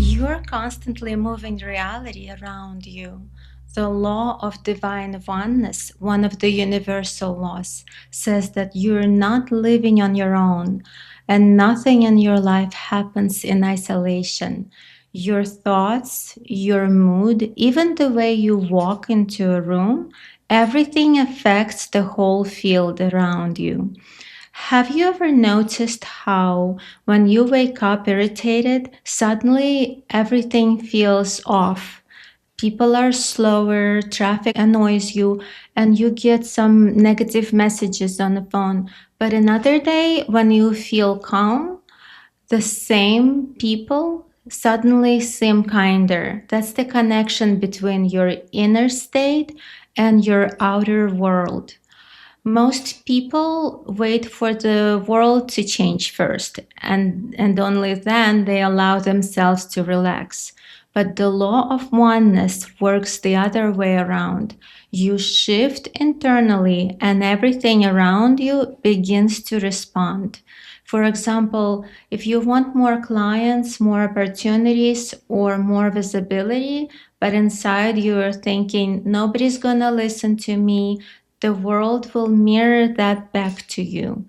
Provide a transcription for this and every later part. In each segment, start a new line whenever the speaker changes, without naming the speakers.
You're constantly moving reality around you. The law of divine oneness, one of the universal laws, says that you're not living on your own and nothing in your life happens in isolation. Your thoughts, your mood, even the way you walk into a room, everything affects the whole field around you. Have you ever noticed how, when you wake up irritated, suddenly everything feels off? People are slower, traffic annoys you, and you get some negative messages on the phone. But another day, when you feel calm, the same people suddenly seem kinder. That's the connection between your inner state and your outer world. Most people wait for the world to change first, and only then they allow themselves to relax. But the law of oneness works the other way around. You shift internally, and everything around you begins to respond. For example, if you want more clients, more opportunities, or more visibility, but inside you are thinking, nobody's gonna listen to me, the world will mirror that back to you,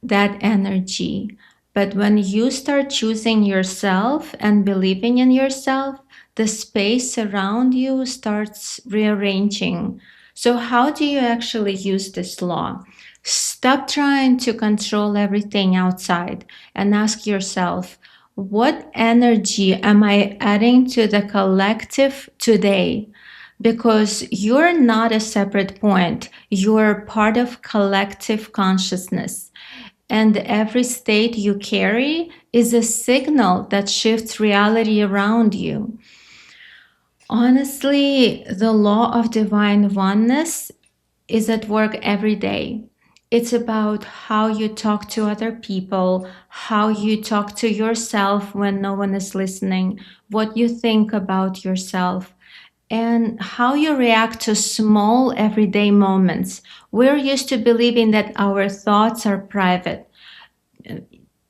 that energy. But when you start choosing yourself and believing in yourself, the space around you starts rearranging. So, how do you actually use this law? Stop trying to control everything outside and ask yourself, what energy am I adding to the collective today? Because you're not a separate point, you're part of collective consciousness. And every state you carry is a signal that shifts reality around you. Honestly, the law of divine oneness is at work every day. It's about how you talk to other people, how you talk to yourself when no one is listening, what you think about yourself, and how you react to small everyday moments. We're used to believing that our thoughts are private,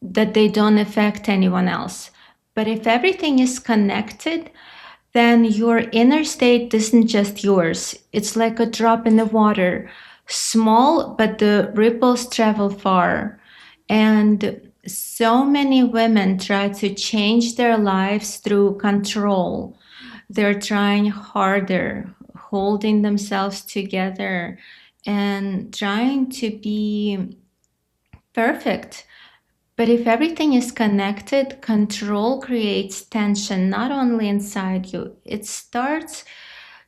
that they don't affect anyone else. But if everything is connected, then your inner state isn't just yours. It's like a drop in the water, small, but the ripples travel far. And so many women try to change their lives through control. They're trying harder, holding themselves together, and trying to be perfect. But if everything is connected, control creates tension not only inside you, it starts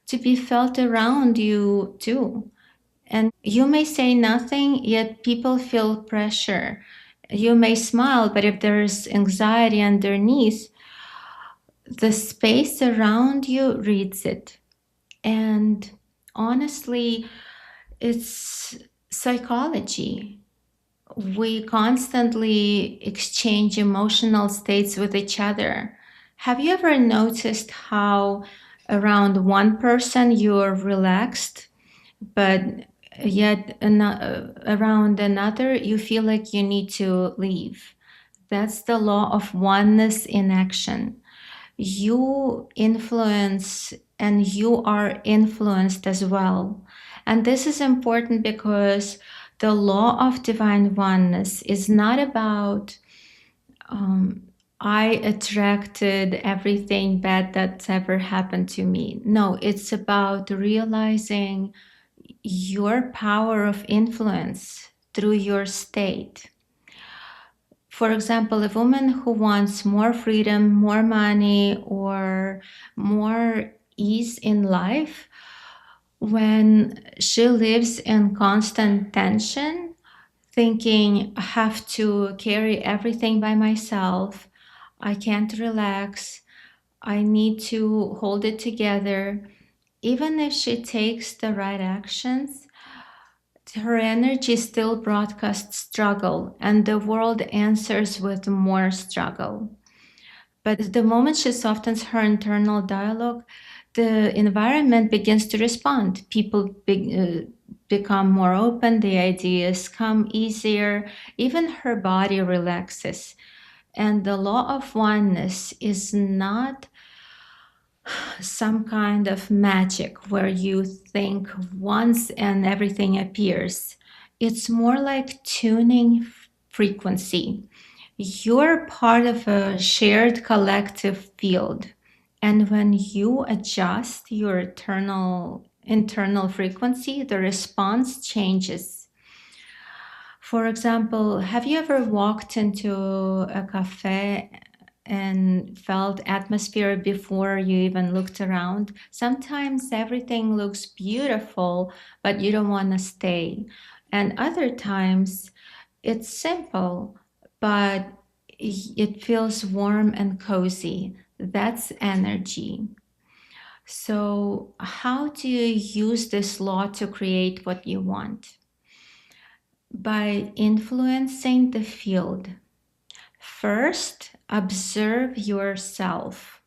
to be felt around you too. And you may say nothing, yet people feel pressure. You may smile, but if there's anxiety underneath, the space around you reads it. And honestly, it's psychology. We constantly exchange emotional states with each other. Have you ever noticed how around one person you're relaxed, but yet around another you feel like you need to leave? That's the law of oneness in action. You influence and you are influenced as well. And this is important because the law of divine oneness is not about um, I attracted everything bad that's ever happened to me. No, it's about realizing your power of influence through your state. For example, a woman who wants more freedom, more money, or more ease in life, when she lives in constant tension, thinking, I have to carry everything by myself, I can't relax, I need to hold it together, even if she takes the right actions, her energy still broadcasts struggle, and the world answers with more struggle. But the moment she softens her internal dialogue, the environment begins to respond. People become more open, the ideas come easier, even her body relaxes. And the law of oneness is not some kind of magic where you think once and everything appears. It's more like tuning frequency. You're part of a shared collective field. And when you adjust your internal frequency, the response changes. For example, have you ever walked into a cafe and felt atmosphere before you even looked around? Sometimes everything looks beautiful, but you don't want to stay. And other times it's simple, but it feels warm and cozy. That's energy. So, how do you use this law to create what you want? By influencing the field. First, observe yourself.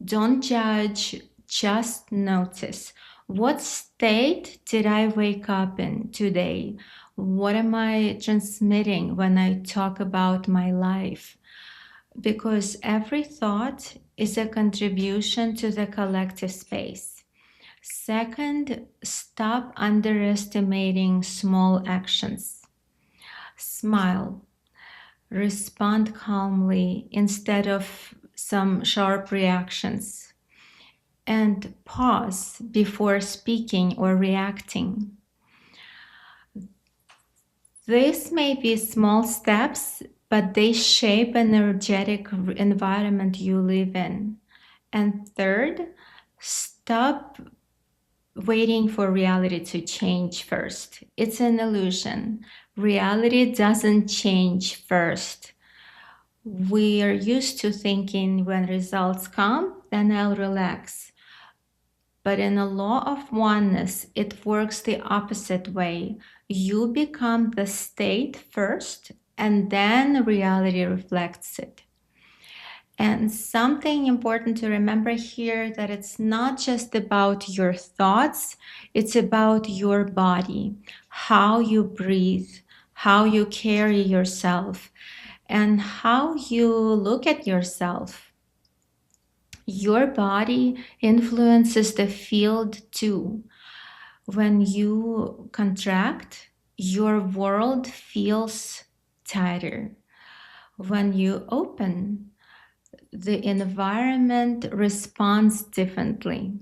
Don't judge, just notice. What state did I wake up in today? What am I transmitting when I talk about my life? Because every thought is a contribution to the collective space. Second, stop underestimating small actions. Smile. Respond calmly instead of some sharp reactions. And pause before speaking or reacting. These may be small steps, but they shape an energetic environment you live in. And third, stop waiting for reality to change first. It's an illusion. Reality doesn't change first. We are used to thinking when results come, then I'll relax. But in a law of oneness, it works the opposite way. You become the state first, and then reality reflects it. And something important to remember here that it's not just about your thoughts, it's about your body, how you breathe, how you carry yourself, and how you look at yourself. Your body influences the field too. When you contract, your world feels tighter. When you open, the environment responds differently.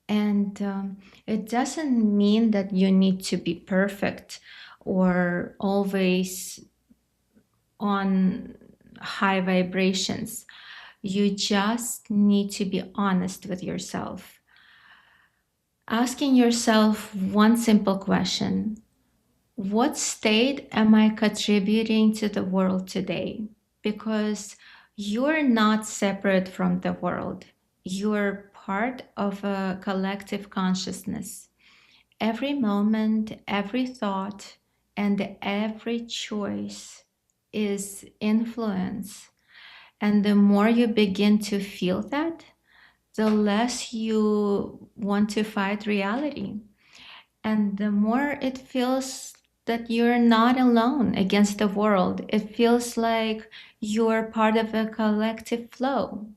And it doesn't mean that you need to be perfect or always on high vibrations. You just need to be honest with yourself. Asking yourself one simple question: what state am I contributing to the world today? Because you're not separate from the world, you're part of a collective consciousness. Every moment, every thought, and every choice is influence. And the more you begin to feel that, the less you want to fight reality. And the more it feels that you're not alone against the world, it feels like you're part of a collective flow.